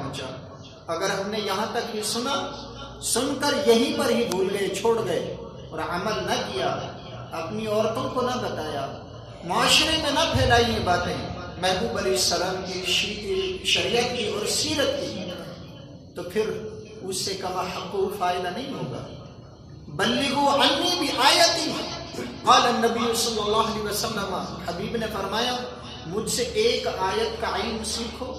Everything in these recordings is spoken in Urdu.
پہنچا. اگر ہم نے یہاں تک ہی سنا، سن کر یہیں پر ہی بھول گئے، چھوڑ گئے اور عمل نہ کیا، اپنی عورتوں کو نہ بتایا، معاشرے میں نہ پھیلائی یہ باتیں محبوب علیہ السلام کی شریعت کی اور سیرت کی، تو پھر اس سے کما حق و فائدہ نہیں ہوگا. بلغوا عنی بآیۃ قال النبی صلی اللہ علیہ وسلم، حبیب نے فرمایا مجھ سے ایک آیت کا علم سیکھو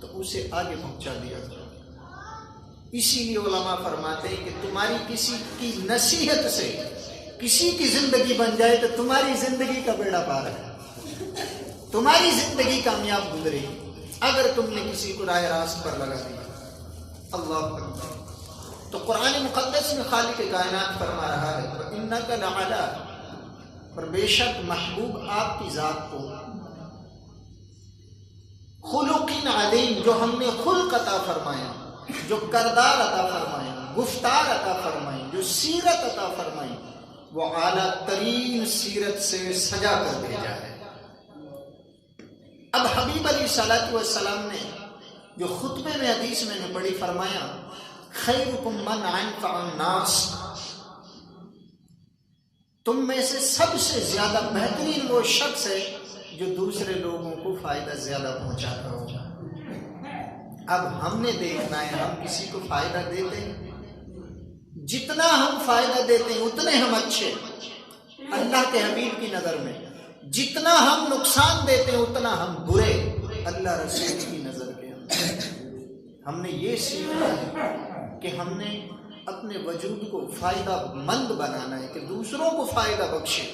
تو اسے آگے پہنچا دیا. اسی لیے علماء فرماتے ہیں کہ تمہاری کسی کی نصیحت سے کسی کی زندگی بن جائے تو تمہاری زندگی کا بیڑا پار ہے، تمہاری زندگی کامیاب گزرے گی اگر تم نے کسی کو راہ راست پر لگا دیا. اللہ اکبر. تو قرآن مقدس میں خالق کائنات فرما رہا ہے وَإِنَّكَ لَعَلَىٰ، پر بے شک محبوب آپ کی ذات کو خلق عظیم، جو ہم نے خلق عطا فرمایا، جو کردار عطا فرمایا، گفتار عطا فرمائی، جو سیرت عطا فرمائی، وہ اعلیٰ ترین سیرت سے سجا کر بھیجا ہے. اب حبیب علیہ الصلوۃ والسلام نے جو خطبے میں حدیث میں نے پڑھی فرمایا خیرکم من انفع الناس، تم میں سے سب سے زیادہ بہترین وہ شخص ہے جو دوسرے لوگوں کو فائدہ زیادہ پہنچاتا ہو. اب ہم نے دیکھنا ہے ہم کسی کو فائدہ دیتے ہیں، جتنا ہم فائدہ دیتے ہیں اتنے ہم اچھے اللہ کے حبیب کی نظر میں، جتنا ہم نقصان دیتے ہیں اتنا ہم برے اللہ رسول کی نظر کے اندر. ہم نے یہ سیکھنا ہے کہ ہم نے اپنے وجود کو فائدہ مند بنانا ہے کہ دوسروں کو فائدہ بخشے،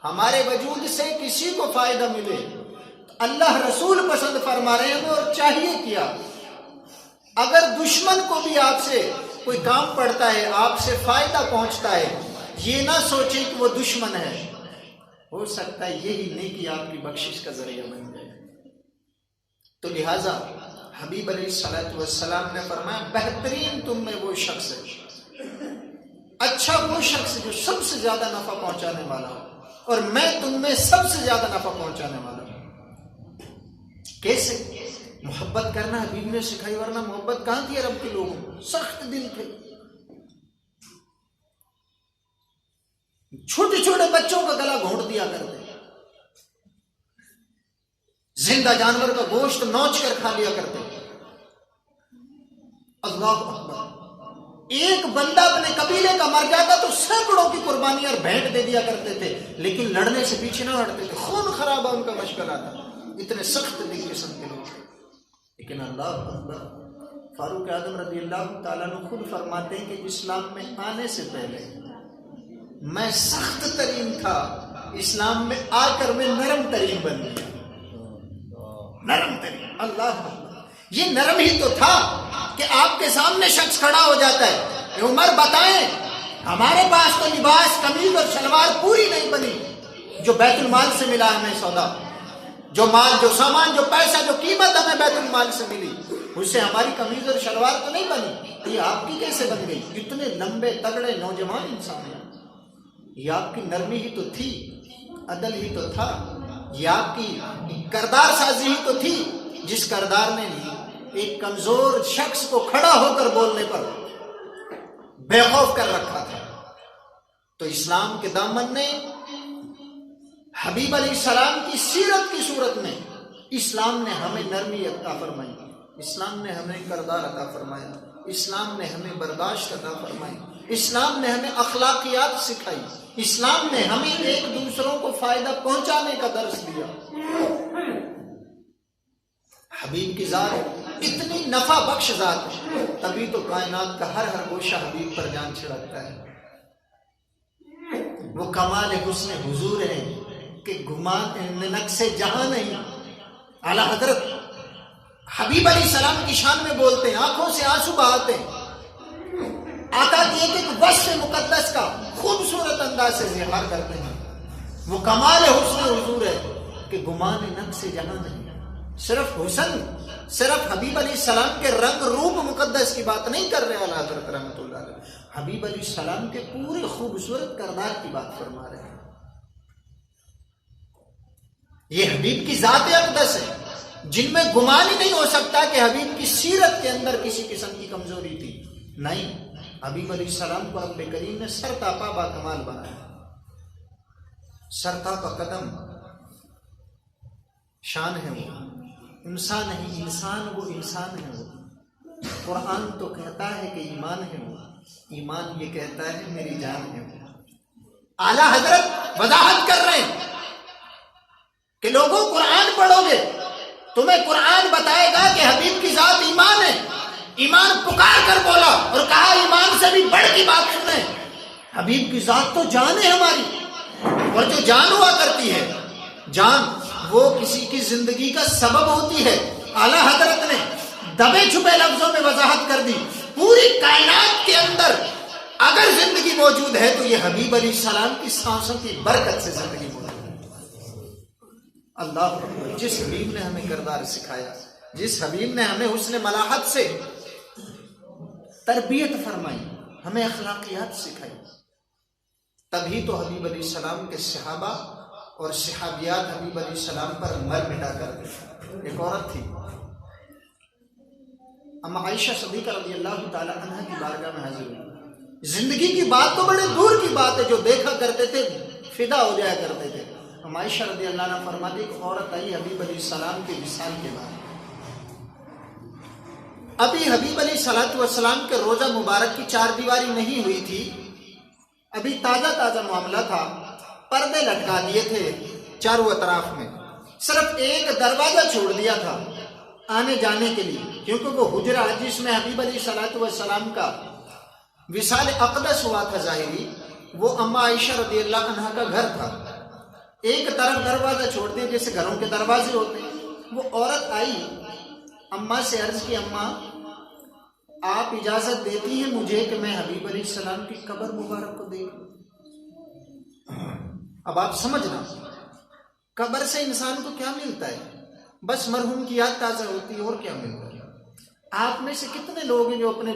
ہمارے وجود سے کسی کو فائدہ ملے. اللہ رسول پسند فرما رہے ہیں اور چاہیے کیا، اگر دشمن کو بھی آپ سے کوئی کام پڑتا ہے، آپ سے فائدہ پہنچتا ہے، یہ نہ سوچیں کہ وہ دشمن ہے، ہو سکتا ہے یہی نیکی آپ کی بخشش کا ذریعہ بن جائے. تو لہٰذا حبیب علیہ الصلوۃ والسلام نے فرمایا بہترین تم میں وہ شخص ہے، اچھا وہ شخص جو سب سے زیادہ نفع پہنچانے والا ہو، اور میں تم میں سب سے زیادہ نفع پہنچانے والا ہوں. کیسے؟ محبت کرنا حبیب نے سکھائی، ورنہ محبت کہاں تھی عرب کے لوگوں، سخت دل تھے. چھوٹے چھوٹے بچوں کا گلا گھونٹ دیا کرتے، زندہ جانور کا گوشت نوچ کر کھا لیا کرتے. اللہ اکبر. ایک بندہ اپنے قبیلے کا مر جاتا تو سینکڑوں کی قربانی اور بھینٹ دے دیا کرتے تھے، لیکن لڑنے سے پیچھے نہ ہٹتے تھے، خون خرابہ ان کا مشغلہ تھا، اتنے سخت دل قسم کے لوگ. لیکن اللہ اکبر، فاروق اعظم رضی اللہ تعالیٰ عنہ خود فرماتے ہیں کہ اسلام میں آنے سے پہلے میں سخت ترین تھا، اسلام میں آ کر میں نرم ترین بن گیا. نرم ترین. اللہ اکبر. یہ نرم ہی تو تھا کہ آپ کے سامنے شخص کھڑا ہو جاتا ہے، عمر بتائیں ہمارے پاس تو لباس قمیض اور شلوار پوری نہیں بنی، جو بیت المال سے ملا ہمیں سودا، جو مال، جو سامان، جو پیسہ، جو قیمت ہمیں بیت المال سے ملی، اس سے ہماری قمیض اور شلوار تو نہیں بنی. یہ آپ کی کیسے بن گئی؟ اتنے لمبے تگڑے نوجوان انسان ہیں. یہ آپ کی نرمی ہی تو تھی، عدل ہی تو تھا، یہ آپ کی کردار سازی ہی تو تھی، جس کردار نے ایک کمزور شخص کو کھڑا ہو کر بولنے پر بے خوف کر رکھا تھا. تو اسلام کے دامن نے حبیب علیہ السلام کی سیرت کی صورت میں اسلام نے ہمیں نرمی عطا فرمائی، اسلام نے ہمیں کردار عطا فرمایا، اسلام نے ہمیں برداشت عطا فرمائی، اسلام نے ہمیں اخلاقیات سکھائی، اسلام نے ہمیں ایک دوسروں کو فائدہ پہنچانے کا درس دیا. حبیب کی ذات اتنی نفع بخش ذات ہے، تبھی تو کائنات کا ہر گوشہ حبیب پر جان چھڑکتا ہے. وہ کمال حسن حضور ہے کہ گمان نقص جہاں نہیں. اعلیٰ حضرت حبیب علیہ السلام کی شان میں بولتے ہیں، آنکھوں سے آنسو بہاتے ہیں، آقا کی ایک ایک وصف مقدس کا خوبصورت انداز سے اظہار کرتے ہیں. وہ کمال حسن حضور ہے کہ گمان نقص جہاں نہیں. صرف حسن، صرف حبیب علیہ السلام کے رنگ روپ مقدس کی بات نہیں کر رہے اعلیٰ حضرت رحمۃ اللہ علیہ، حبیب علیہ السلام کے پورے خوبصورت کردار کی بات فرما رہے ہیں. یہ حبیب کی ذات اقدس ہے. جن میں گمان ہی نہیں ہو سکتا کہ حبیب کی سیرت کے اندر کسی قسم کی کمزوری تھی. نہیں، حبیب علیہ السلام کو رب کریم نے سرتاپا با کمال بنایا. سرتاپا قدم شان ہے وہ، انسان نہیں، انسان وہ انسان ہے وہ. قرآن تو کہتا ہے کہ ایمان ہے وہ، ایمان یہ کہتا ہے میری جان ہے وہ. اعلیٰ حضرت وضاحت کر رہے ہیں کہ لوگوں قرآن پڑھو گے، تمہیں قرآن بتائے گا کہ حبیب کی ذات ایمان ہے. ایمان پکار کر بولا اور کہا ایمان سے بھی بڑھ کی بات سنیں، حبیب کی ذات تو جان ہے ہماری. اور جو جان ہوا کرتی ہے، جان وہ کسی کی زندگی کا سبب ہوتی ہے. اعلیٰ حضرت نے دبے چھپے لفظوں میں وضاحت کر دی. پوری کائنات کے اندر اگر زندگی موجود ہے تو یہ حبیب علیہ السلام کی سانسوں کی برکت سے زندگی موجود ہے. اللہ اکبر. جس حبیب نے ہمیں کردار سکھایا، جس حبیب نے ہمیں حسن ملاحت سے تربیت فرمائی، ہمیں اخلاقیات سکھائی، تبھی تو حبیب علیہ السلام کے صحابہ اور صحابیات حبیب علیہ السلام پر مر مٹا کر گئے. ایک عورت تھی اما عائشہ صدیقہ رضی اللہ تعالی عنہ کی بارگاہ میں حاضر ہوئی. زندگی کی بات تو بڑے دور کی بات ہے، جو دیکھا کرتے تھے فدا ہو جایا کرتے تھے. اما عائشہ رضی اللہ عنہ فرماتی ایک عورت آئی حبیب علیہ السلام کے وصال کے بعد. ابھی حبیب علیہ السلام کے روزہ مبارک کی 4 دیواری نہیں ہوئی تھی، ابھی تازہ معاملہ تھا. پردے لٹکا دیے تھے چاروں اطراف میں، صرف ایک دروازہ چھوڑ دیا تھا آنے جانے کے لیے، کیونکہ وہ حجرہ جس میں حبیب علیہ السلام کا وصال اقدس ہوا تھا ظاہری، وہ اما عائشہ رضی اللہ عنہ کا گھر تھا. ایک طرف دروازہ چھوڑ دیا جیسے گھروں کے دروازے ہوتے ہیں. وہ عورت آئی، اماں سے عرض کی اماں آپ اجازت دیتی ہیں مجھے کہ میں حبیب علیہ السلام کی قبر مبارک کو دیکھوں. اب آپ سمجھنا قبر سے انسان کو کیا ملتا ہے؟ بس مرحوم کی یاد تازہ ہوتی ہے، اور کیا ملتا ہے؟ آپ میں سے کتنے لوگ ہیں جو اپنے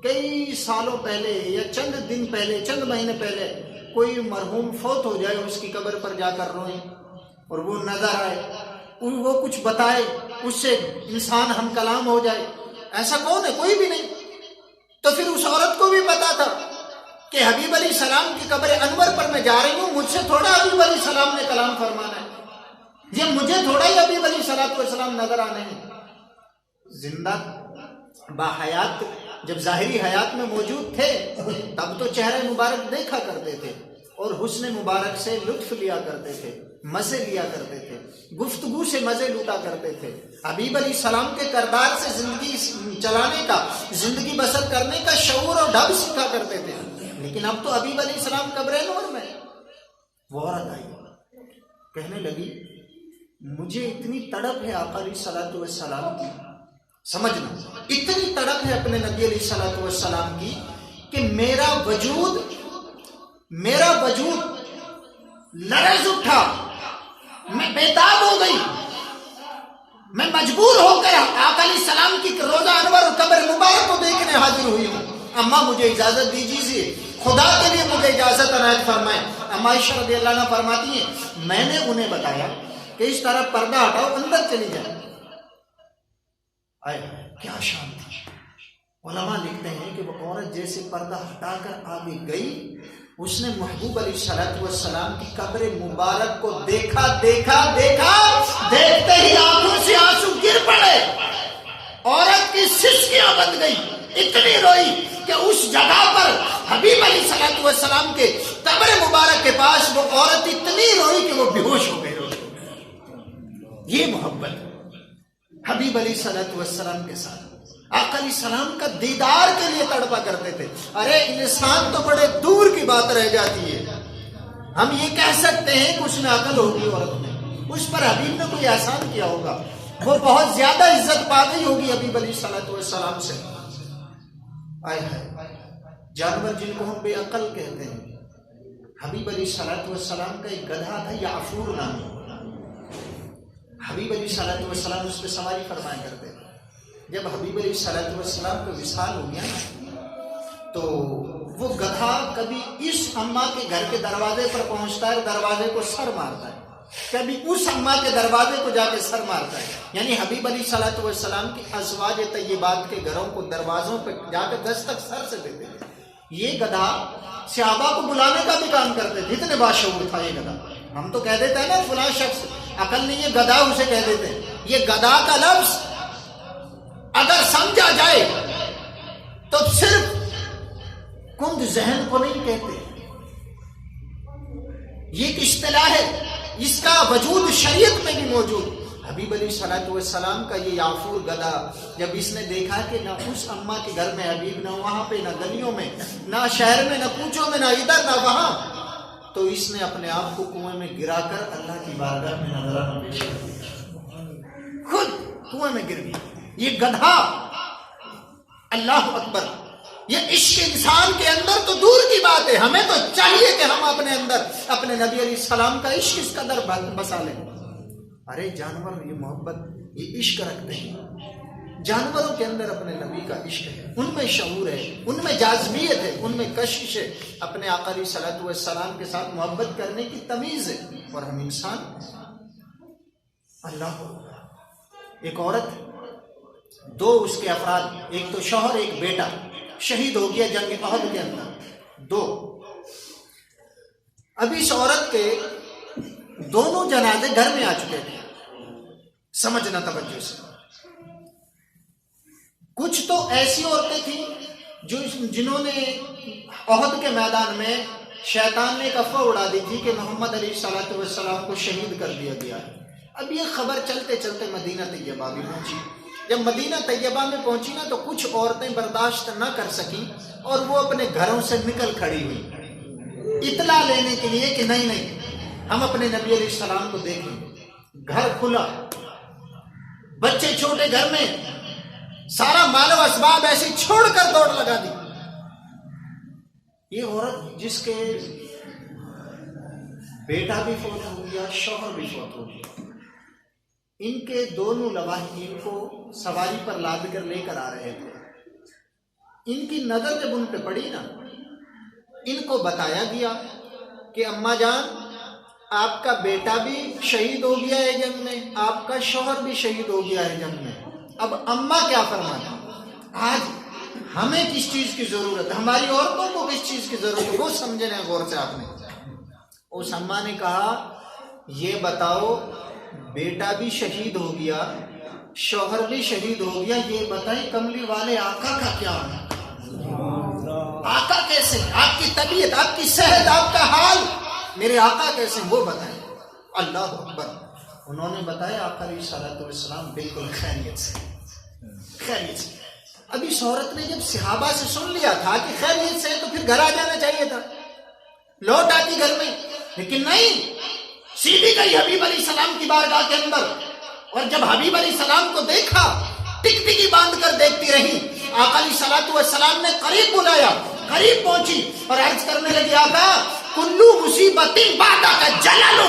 کئی سالوں پہلے یا چند دن پہلے، چند مہینے پہلے کوئی مرحوم فوت ہو جائے، اس کی قبر پر جا کر روئیں اور وہ نظر آئے، وہ کچھ بتائے، اس سے انسان ہم کلام ہو جائے؟ ایسا کون ہے؟ کوئی بھی نہیں. تو پھر اس عورت کو بھی پتا تھا کہ حبیب علیہ السلام کی قبر انور پر میں جا رہی ہوں، مجھ سے تھوڑا حبیب علیہ السلام نے کلام فرمانا ہے، یہ مجھے تھوڑا ہی حبیب علیہ السلام نظر آنے ہیں. زندہ باحیات جب ظاہری حیات میں موجود تھے تب تو چہرے مبارک دیکھا کرتے تھے اور حسن مبارک سے لطف لیا کرتے تھے، مزے لیا کرتے تھے، گفتگو سے مزے لوٹا کرتے تھے. حبیب علیہ السلام کے کردار سے زندگی چلانے کا، زندگی بسر کرنے کا شعور اور ڈھب سیکھا کرتے تھے. لیکن اب تو حبیب علیہ السلام قبر نور میں. وہ عورت آئی، کہنے لگی مجھے اتنی تڑپ ہے آقا علیہ السلام کی، سمجھنا اتنی تڑپ ہے اپنے نبی علیہ السلام کی کہ میرا وجود لرز اٹھا، میں بیتاب ہو گئی، میں مجبور ہو کر آقا علیہ السلام کی روضہ انور اور قبر مبارک کو دیکھنے حاضر ہوئی ہوں. اماں مجھے اجازت دیجیے، خدا کے لیے مجھے اجازت عنایت فرمائیں. اما عائشہ رضی اللہ عنہ فرماتی ہیں میں نے انہیں بتایا کہ اس طرح پردہ ہٹاؤ، اندر چلی جائے. کیا شان تھی. علماء لکھتے ہیں کہ وہ عورت جیسے پردہ ہٹا کر آگے گئی، اس نے محبوب علیہ السلام کی قبر مبارک کو دیکھا، دیکھتے ہی آنکھوں سے آنسو گر پڑے. عورت کی سسکیاں بن گئی، اتنی روئی کہ اس جگہ پر حبیب علیہ السلام کے قبر مبارک کے پاس وہ عورت اتنی روئی کہ وہ بے ہوش ہو گئی. یہ محبت حبیب علیہ السلام کے ساتھ. آقا علیہ السلام کا دیدار کے لیے تڑپا کرتے تھے. ارے انسان تو بڑے دور کی بات رہ جاتی ہے. ہم یہ کہہ سکتے ہیں کہ اس میں عقل ہوگی عورت میں، اس پر حبیب نے کوئی احسان کیا ہوگا، وہ بہت زیادہ عزت پا گئی ہوگی حبیب علیہ السلام سے. جانور جن کو ہم بے عقل کہتے ہیں، حبیب علیہ السلام کا ایک گدھا تھا یعفور نام. حبیب علیہ السلام اس پہ سواری فرمایا کرتے تھے. جب حبیب علیہ السلام کا وصال ہو گیا تو وہ گدھا کبھی اس اماں کے گھر کے دروازے پر پہنچتا ہے، دروازے کو سر مارتا ہے، کبھی اس اما کے دروازے کو جا کے سر مارتا ہے. یعنی حبیب علیہ الصلوۃ والسلام کی ازواج طیبات کے گھروں کو دروازوں پہ جا کے دستک سر سے دیتے تھے. یہ گدھا صحابہ کو بلانے کا بھی کام کرتے تھے. اتنے باشعور تھا یہ گدھا. ہم تو کہہ دیتے ہیں نا فلاں شخص عقل نہیں ہے گدھا, اسے کہہ دیتے ہیں. یہ گدھا کا لفظ اگر سمجھا جائے تو صرف کند ذہن کو نہیں کہتے. یہ ایک اصطلاح ہے, اس کا وجود شریعت میں بھی موجود. حبیب علیہ الصلوۃ والسلام کا یہ یافور گدھا جب اس نے دیکھا کہ نہ اس اما کے گھر میں حبیب, نہ وہاں پہ, نہ گلیوں میں, نہ شہر میں, نہ کوچوں میں, نہ ادھر نہ وہاں, تو اس نے اپنے آپ کو کنویں میں گرا کر اللہ کی بارگاہ میں نذرانہ پیش کر دیا. خود کنویں میں گر گیا یہ گدھا. اللہ اکبر. یہ عشق انسان کے اندر تو دور کی بات ہے, ہمیں تو چاہیے کہ ہم اپنے اندر اپنے نبی علیہ السلام کا عشق اس قدر بسا لیں. ارے جانور یہ محبت, یہ عشق رکھتے ہیں. جانوروں کے اندر اپنے نبی کا عشق ہے, ان میں شعور ہے, ان میں جاذبیت ہے, ان میں کشش ہے, اپنے آقا علیہ الصلوۃ والسلام کے ساتھ محبت کرنے کی تمیز ہے. اور ہم انسان, اللہ. ایک عورت, دو اس کے افراد, ایک تو شوہر ایک بیٹا شہید ہو گیا جنگ احد کے اندر. دو. اب اس عورت کے دونوں جنازے گھر میں آ چکے تھے. سمجھنا توجہ سے. کچھ تو ایسی عورتیں تھیں جنہوں نے احد کے میدان میں شیطان نے ایک افواہ اڑا دی تھی کہ محمد علیہ الصلوۃ والسلام کو شہید کر دیا گیا ہے. اب یہ خبر چلتے چلتے مدینہ طیبہ بھی پہنچی. جب مدینہ طیبہ میں پہنچی نا تو کچھ عورتیں برداشت نہ کر سکیں اور وہ اپنے گھروں سے نکل کھڑی ہوئی اطلاع لینے کے لیے کہ نہیں ہم اپنے نبی علیہ السلام کو دیکھیں. گھر کھلا, بچے چھوٹے گھر میں, سارا مال و اسباب ایسے چھوڑ کر دوڑ لگا دی. یہ عورت جس کے بیٹا بھی فوت ہو گیا, شوہر بھی فوت ہو گیا, ان کے دونوں لواحقین کو سواری پر لاد کر لے کر آ رہے تھے. ان کی نظر جب ان پہ پڑی نا, ان کو بتایا گیا کہ اماں جان آپ کا بیٹا بھی شہید ہو گیا ہے جنگ میں, آپ کا شوہر بھی شہید ہو گیا ہے جنگ میں. اب اماں کیا فرمانا, آج ہمیں کس چیز کی ضرورت ہے, ہماری عورتوں کو کس چیز کی ضرورت ہے, وہ سمجھنا ہے غور سے آپ نے. اس اماں نے کہا یہ بتاؤ بیٹا بھی شہید ہو گیا, شوہر بھی شہید ہو گیا, یہ بتائیں کملی والے آقا کا کیا ہونا, آقا کیسے, آپ کی طبیعت, آپ کی صحت, آپ کا حال, میرے آقا کیسے, وہ بتائیں. اللہ اکبر. انہوں نے بتایا آقا علیہ الصلوۃ والسلام بالکل خیریت سے, خیریت سے. اب اس عورت نے جب صحابہ سے سن لیا تھا کہ خیریت سے تو پھر گھر آ جانا چاہیے تھا, لوٹ آتی گھر میں, لیکن نہیں, سیدھی گئی حبیب علیہ السلام کی بارگاہ کے اندر. اور جب حبیب علیہ السلام کو دیکھا, ٹک ٹکی باندھ کر دیکھتی رہی. آقا علیہ الصلوۃ والسلام نے قریب بلایا, قریب پہنچی اور عرض کرنے لگی آقا کلو مصیبت بعدک جلل,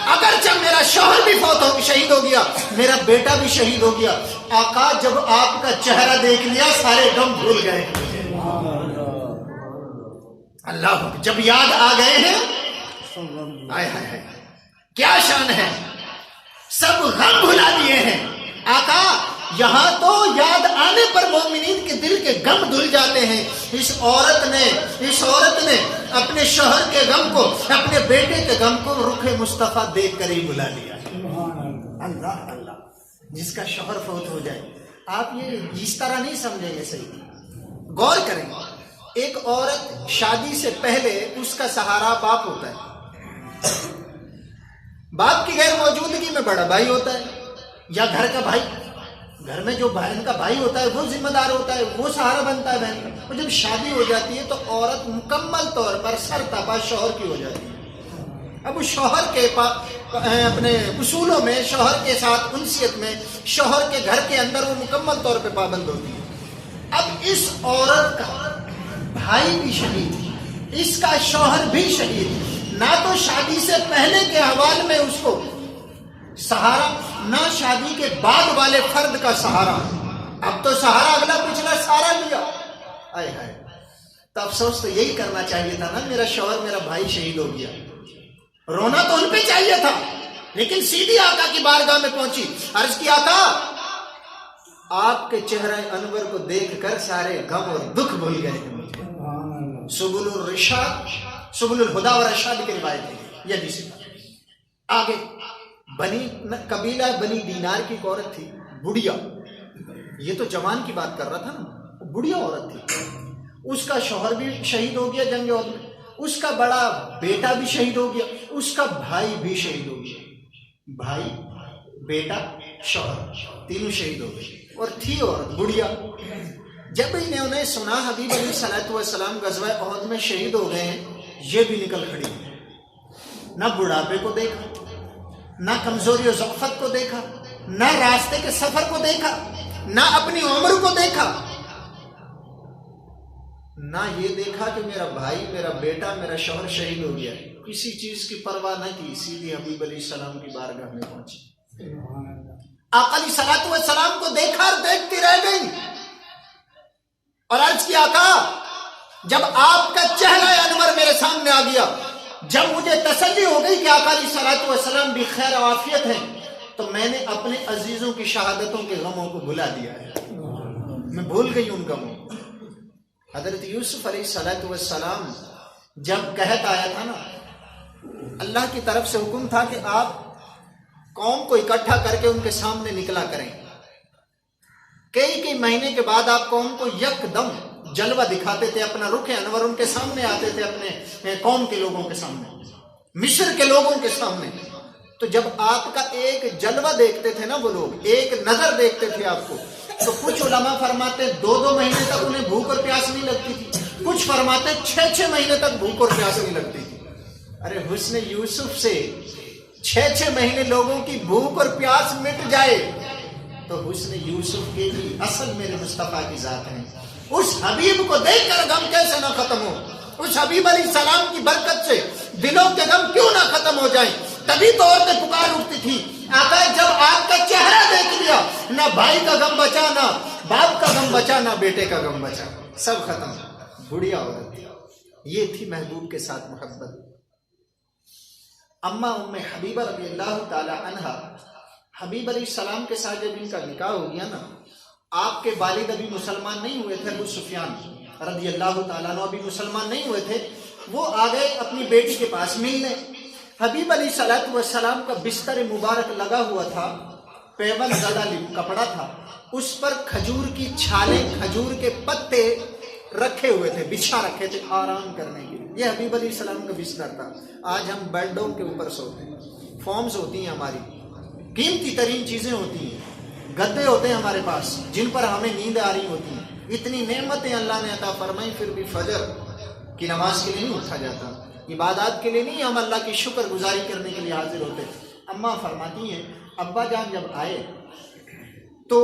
اگرچہ میرا شوہر بھی فوت ہو شہید ہو گیا, میرا بیٹا بھی شہید ہو گیا, آقا جب آپ کا چہرہ دیکھ لیا سارے غم بھول گئے. اللہ, جب یاد آ گئے ہیں, آئے ہائے ہائے کیا شان ہے, سب غم بھلا دیے ہیں. آقا یہاں تو یاد آنے پر مومنین کے دل کے غم دھل جاتے ہیں. اس عورت نے اپنے شوہر کے غم کو, اپنے بیٹے کے غم کو رخ مصطفیٰ دیکھ کر ہی بلا لیا. اللہ اللہ. جس کا شوہر فوت ہو جائے, آپ یہ اس طرح نہیں سمجھیں گے, صحیح غور کریں. ایک عورت شادی سے پہلے اس کا سہارا باپ ہوتا ہے, باپ کی غیر موجودگی میں بڑا بھائی ہوتا ہے یا گھر کا بھائی, گھر میں جو بہن کا بھائی ہوتا ہے وہ ذمہ دار ہوتا ہے, وہ سہارا بنتا ہے بہن کا. اور جب شادی ہو جاتی ہے تو عورت مکمل طور پر سر تپا شوہر کی ہو جاتی ہے. اب شوہر کے اپنے اصولوں میں, شوہر کے ساتھ انسیت میں, شوہر کے گھر کے اندر وہ مکمل طور پہ پابند ہوتی ہے. اب اس عورت کا بھائی بھی شہید, اس کا شوہر بھی شہید, نہ تو شادی سے پہلے کے حوالے میں اس کو سہارا, نہ شادی کے بعد والے فرد کا سہارا. اب تو سہارا اگلا پچھلا سارا لیا. آئے ہائے, تو افسوس تو یہی کرنا چاہیے تھا نا, میرا شوہر میرا بھائی شہید ہو گیا, رونا تو ان پہ چاہیے تھا، لیکن سیدھی آقا کی بارگاہ میں پہنچی، عرض کی آقا آپ کے چہرہ انور کو دیکھ کر سارے غم اور دکھ بھول گئے۔ سبل الرشاد، سبل الہدا و رشاد کی روایت ہے یہ حدیث۔ آگے قبیلہ بنی دینار کی ایک عورت تھی، بڑھیا، یہ تو جوان کی بات کر رہا تھا نا، بڑھیا عورت تھی، اس کا شوہر بھی شہید ہو گیا جنگ احد میں، اس کا بڑا بیٹا بھی شہید ہو گیا، اس کا بھائی بھی شہید ہو گیا، بھائی بیٹا شوہر تینوں شہید ہو گئے، اور تھی عورت بڑھیا۔ جب انہیں سنا حبیب علیہ الصلوۃ والسلام غزوہ احد میں شہید ہو گئے ہیں، یہ بھی نکل کھڑی، نہ بڑھاپے کو دیکھا، نہ کمزوری و ضعفت کو دیکھا، نہ راستے کے سفر کو دیکھا، نہ اپنی عمر کو دیکھا، نہ یہ دیکھا کہ میرا بھائی، میرا بیٹا، میرا شوہر شہید ہو گیا، کسی چیز کی پرواہ نہ کی، سیدھی حبیب علیہ السلام کی بارگاہ میں پہنچی۔ آقا علیہ الصلوۃ والسلام کو دیکھا اور دیکھتی رہ گئی اور عرض کیا، آقا جب آپ کا چہرہ انور میرے سامنے آ گیا، جب مجھے تسلی ہو گئی کہ آقا علیہ الصلوۃ والسلام بھی خیر و عافیت ہیں، تو میں نے اپنے عزیزوں کی شہادتوں کے غموں کو بھلا دیا ہے، میں بھول گئی ان غموں۔ حضرت یوسف علیہ الصلوۃ والسلام جب قحط آیا تھا نا، اللہ کی طرف سے حکم تھا کہ آپ قوم کو اکٹھا کر کے ان کے سامنے نکلا کریں، کئی مہینے کے بعد آپ قوم کو یک دم جلوہ دکھاتے تھے، اپنا رخ انور ان کے سامنے آتے تھے، اپنے قوم کے لوگوں کے سامنے، مصر کے لوگوں کے سامنے۔ تو جب آپ کا ایک جلوہ دیکھتے تھے نا وہ لوگ، ایک نظر دیکھتے تھے آپ کو، تو کچھ علماء فرماتے 2 مہینے تک انہیں بھوک اور پیاس نہیں لگتی تھی، کچھ فرماتے 6 مہینے تک بھوک اور پیاس نہیں لگتی تھی۔ ارے حسن یوسف سے 6 مہینے لوگوں کی بھوک اور پیاس مٹ جائے تو حسن یوسف کے ہی اصل میرے مصطفیٰ کی ذات ہے۔ اس حبیب کو دیکھ کر غم کیسے نہ ختم ہو، اس حبیب علیہ السلام کی برکت سے دلوں کے غم کیوں نہ ختم ہو جائیں۔ تبھی تو عورتیں پکار اٹھتی تھی، آقا جب آپ کا چہرہ دیکھ لیا، نہ بھائی کا غم بچا، نہ باپ کا غم بچا، نہ بیٹے کا غم بچا، سب ختم۔ بڑھیا عورت تھی، یہ تھی محبوب کے ساتھ محبت۔ اما ام حبیبہ رضی اللہ تعالی عنہا، حبیب علیہ السلام کے ساتھ جب ان کا نکاح ہو گیا نا، آپ کے والد ابھی مسلمان نہیں ہوئے تھے، ابو سفیان رضی اللہ تعالیٰ عنہ ابھی مسلمان نہیں ہوئے تھے، وہ آ گئے اپنی بیٹی کے پاس ملنے۔ حبیب علیہ الصلوۃ والسلام کا بستر مبارک لگا ہوا تھا، پیون زدہ کپڑا تھا، اس پر کھجور کی چھالیں، کھجور کے پتے رکھے ہوئے تھے، بچھا رکھے تھے آرام کرنے کے لیے۔ یہ حبیب علیہ السلام کا بستر تھا۔ آج ہم بیڈوں کے اوپر سوتے ہیں، فارمز ہوتی ہیں، ہماری قیمتی ترین چیزیں ہوتی ہیں، گدے ہوتے ہیں ہمارے پاس جن پر ہمیں نیند آ رہی ہوتی ہیں، اتنی نعمتیں اللہ نے عطا فرمائی، پھر بھی فجر کی نماز کے لیے نہیں اٹھا جاتا، عبادات کے لیے نہیں، ہم اللہ کی شکر گزاری کرنے کے لیے حاضر ہوتے۔ اماں فرماتی ہیں ابا جان جب آئے تو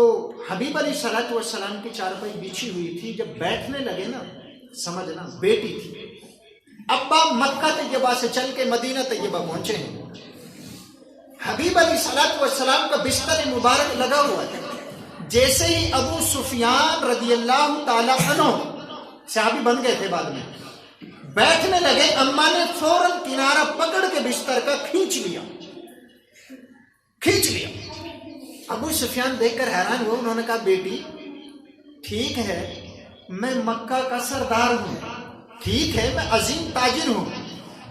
حبیب علیہ الصلوۃ والسلام کی چارپائی بچھی ہوئی تھی، جب بیٹھنے لگے نا، سمجھنا بیٹی تھی، ابا مکہ طیبہ سے چل کے مدینہ طیبہ پہنچے ہیں، حبیب علیہ الصلوۃ والسلام کا بستر مبارک لگا ہوا تھا، جیسے ہی ابو سفیان رضی اللہ تعالیٰ عنہ صحابی بن گئے تھے بعد میں، بیٹھنے لگے، اماں نے فوراً کنارہ پکڑ کے بستر کا کھینچ لیا۔ ابو سفیان دیکھ کر حیران ہوئے، انہوں نے کہا بیٹی ٹھیک ہے میں مکہ کا سردار ہوں، ٹھیک ہے میں عظیم تاجر ہوں،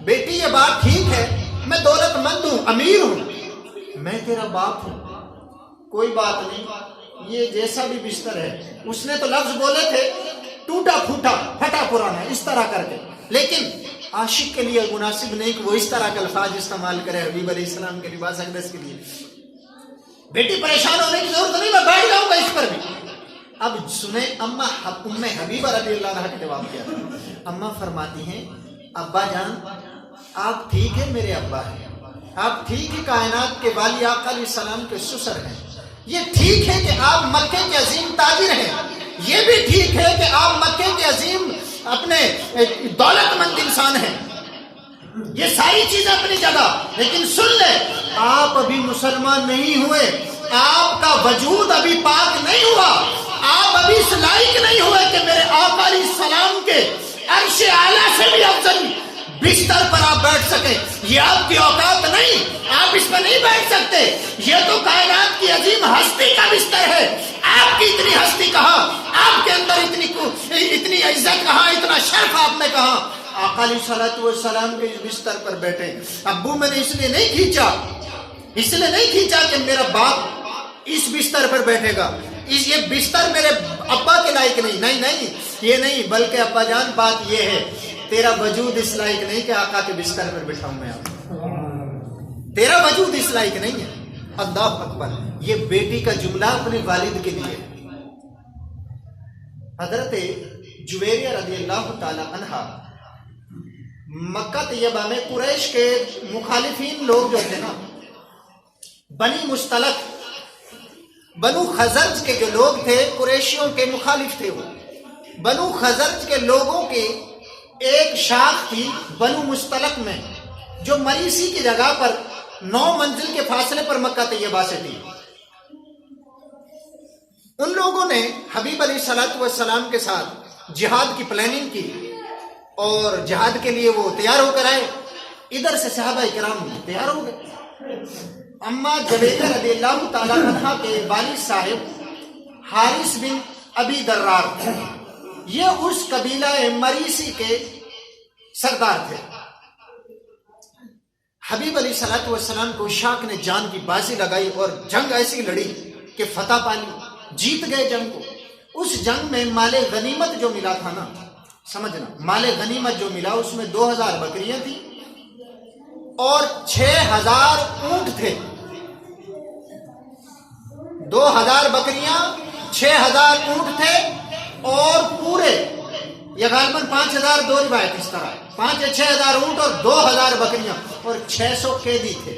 بیٹی یہ بات ٹھیک ہے میں دولت مند ہوں، امیر ہوں، میں تیرا باپ ہوں، کوئی بات نہیں، یہ جیسا بھی بستر ہے، اس نے تو لفظ بولے تھے ٹوٹا پھوٹا پھٹا پرانا اس طرح کر کے، لیکن عاشق کے لیے مناسب نہیں کہ وہ اس طرح کے الفاظ استعمال کرے حبیب علیہ السلام کے لباس اقدس کے لیے۔ بیٹی پریشان ہونے کی ضرورت نہیں، میں بیٹھ جاؤں گا اس پر بھی۔ اب سنیں ام حبیبہ رضی اللہ عنہا کا جواب کیا تھا۔ اماں فرماتی ہیں ابا جان آپ ٹھیک ہے میرے ابا ہیں، آپ ٹھیک ہے کائنات کے والی آقا علیہ السلام کے سسر ہیں، یہ ٹھیک ہے کہ آپ مکے کے عظیم تاجر ہیں، یہ بھی ٹھیک ہے کہ آپ مکے کے عظیم اپنے دولت مند انسان ہیں، یہ ساری چیزیں اپنی جگہ، لیکن سن لیں آپ ابھی مسلمان نہیں ہوئے، آپ کا وجود ابھی پاک نہیں ہوا، آپ ابھی اس لائق نہیں ہوئے کہ میرے آقا علیہ السلام کے عرش اعلیٰ سے بھی افضل بستر پر آپ بیٹھ سکیں، یہ آپ کی اوقات نہیں، آپ اس پر نہیں بیٹھ سکتے، یہ تو کائنات کی عظیم ہستی کا بستر ہے، آپ کی اتنی ہستی کہاں، آپ کے اندر اتنی عزت کہاں، اتنا شرف آپ میں کہاں؟ آقا علیہ الصلوۃ والسلام کے بستر پر بیٹھے۔ ابو میں نے اس لیے نہیں کھینچا کہ میرا باپ اس بستر پر بیٹھے گا، یہ بستر میرے ابا کے لائق نہیں، یہ نہیں، بلکہ ابا جان بات یہ ہے، تیرا وجود اس لائق نہیں کہ آقا کے بستر پر بٹھاؤں میں آپ، تیرا وجود اس لائق نہیں ہے۔ اللہ اکبر، یہ بیٹی کا جملہ اپنے والد کے لیے۔ حضرت جویریہ رضی اللہ تعالی عنہا مکہ طیبہ میں قریش کے مخالفین لوگ جو تھے نا، بنی مستلق، بنو خزرج کے جو لوگ تھے، قریشیوں کے مخالف تھے وہ۔ بنو خزرج کے لوگوں کی ایک شاخ تھی بنو مستلق میں، جو مریسی کی جگہ پر 9 منزل کے فاصلے پر مکہ طیبہ سے تھی۔ ان لوگوں نے حبیب علیہ الصلوۃ والسلام کے ساتھ جہاد کی پلاننگ کی اور جہاد کے لیے وہ تیار ہو کر آئے۔ ادھر سے صحابہ کرام تیار ہو گئے۔ اما جویریہ رضی اللہ تعالی عنہ کے والد صاحب حارث بن ابی درار تھے، یہ اس قبیلہ مریسی کے سردار تھے۔ حبیب علیہ الصلوۃ والسلام کو شاک نے جان کی بازی لگائی اور جنگ ایسی لڑی کہ فتح پالی، جیت گئے جنگ کو۔ اس جنگ میں مال غنیمت جو ملا تھا نا، سمجھنا، مال غنیمت جو ملا اس میں 2000 بکریاں تھیں اور 6000 اونٹ تھے۔ 2000 بکریاں، 6000 اونٹ تھے اور پورے، یہ غالباً 5000، 2 روایت اس طرح ہے، 5 یا 6000 اونٹ اور 2000 بکریاں اور 600 قیدی تھے۔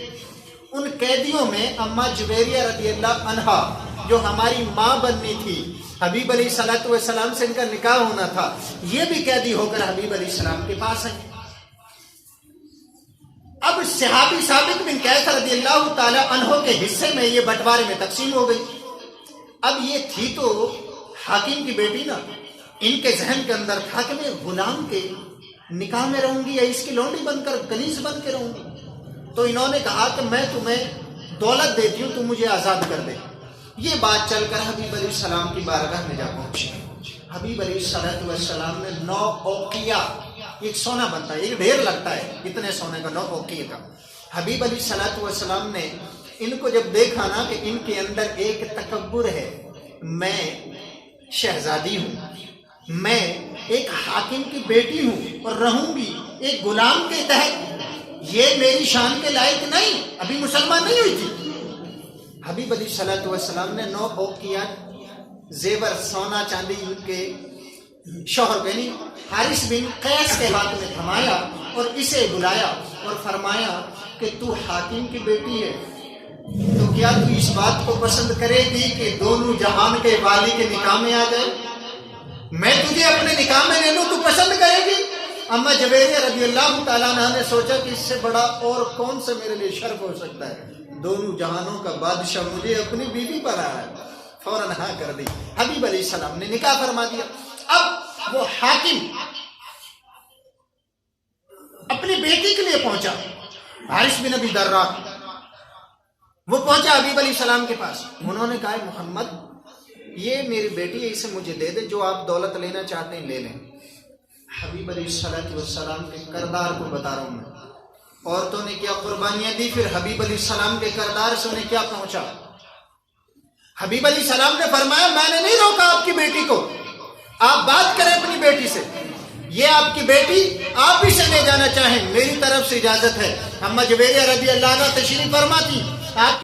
ان قیدیوں میں اما جویریہ رضی اللہ عنہا جو ہماری ماں بننی تھی، حبیب علیہ الصلوۃ والسلام سے ان کا نکاح ہونا تھا، یہ بھی قیدی ہو کر حبیب علیہ السلام کے پاس ہیں۔ اب صحابی ثابت بن قیس رضی اللہ تعالی عنہ کے حصے میں یہ بٹوارے میں تقسیم ہو گئی۔ اب یہ تھی تو حاکم کی بیٹی نا، ان کے ذہن کے اندر تھا کہ میں غلام کے نکاح میں رہوں گی یا اس کی لونڈی بن کر کنیز بن کے رہوں گی؟ تو انہوں نے کہا کہ میں تمہیں دولت دیتی ہوں، تم مجھے آزاد کر دے۔ یہ بات چل کر حبیب علیہ السلام کی بارگاہ میں جا پہنچی۔ حبیب علیہ الصلوۃ والسلام نے 9 اوقیہ، ایک سونا بنتا ہے، ایک ڈھیر لگتا ہے اتنے سونے کا، 9 اوقیہ کا۔ حبیب علیہ الصلوۃ والسلام نے ان کو جب دیکھا نا کہ ان کے اندر ایک تکبر ہے، میں شہزادی ہوں، میں ایک حاکم کی بیٹی ہوں اور رہوں گی ایک غلام کے تحت، یہ میری شان کے لائق نہیں، ابھی مسلمان نہیں ہوئی تھی۔ حبیب علیہ الصلوۃ والسلام نے 9 اوقیہ زیور، سونا چاندی ان کے شوہر یعنی حارث بن قیس کے ہاتھ میں تھمایا اور اسے بلایا اور فرمایا کہ تو حاکم کی بیٹی ہے تو کیا تو اس بات کو پسند کرے گی کہ دونوں جہان کے والی کے نکاح میں آ جائے؟ میں تجھے اپنے نکاح میں لے لوں، تو پسند کرے گی؟ اما جویریہ رضی اللہ تعالیٰ عنہ نے سوچا کہ اس سے بڑا اور کون سے میرے لیے شرف ہو سکتا ہے، دونوں جہانوں کا بادشاہ مجھے اپنی بیوی پر آیا ہے، فوراً ہاں کر دی۔ حبیب علیہ السلام نے نکاح فرما دیا۔ اب وہ حاکم اپنی بیٹی کے لیے پہنچا، حارث بن ابی درہ، وہ پہنچا حبیب علیہ السلام کے پاس۔ انہوں نے کہا محمد یہ میری بیٹی ہے، اسے مجھے دے دے، جو آپ دولت لینا چاہتے ہیں لے لیں۔ حبیب علیہ السلام کے کردار کو بتا رہا ہوں میں، عورتوں نے کیا قربانیاں دی، پھر حبیب علیہ السلام کے کردار سے انہیں کیا پہنچا۔ حبیب علیہ السلام نے فرمایا میں نے نہیں روکا آپ کی بیٹی کو، آپ بات کریں اپنی بیٹی سے، یہ آپ کی بیٹی، آپ اسے لے جانا چاہیں میری طرف سے اجازت ہے۔ اما جویریہ رضی اللہ عنہ تشریف فرما تھی، آپ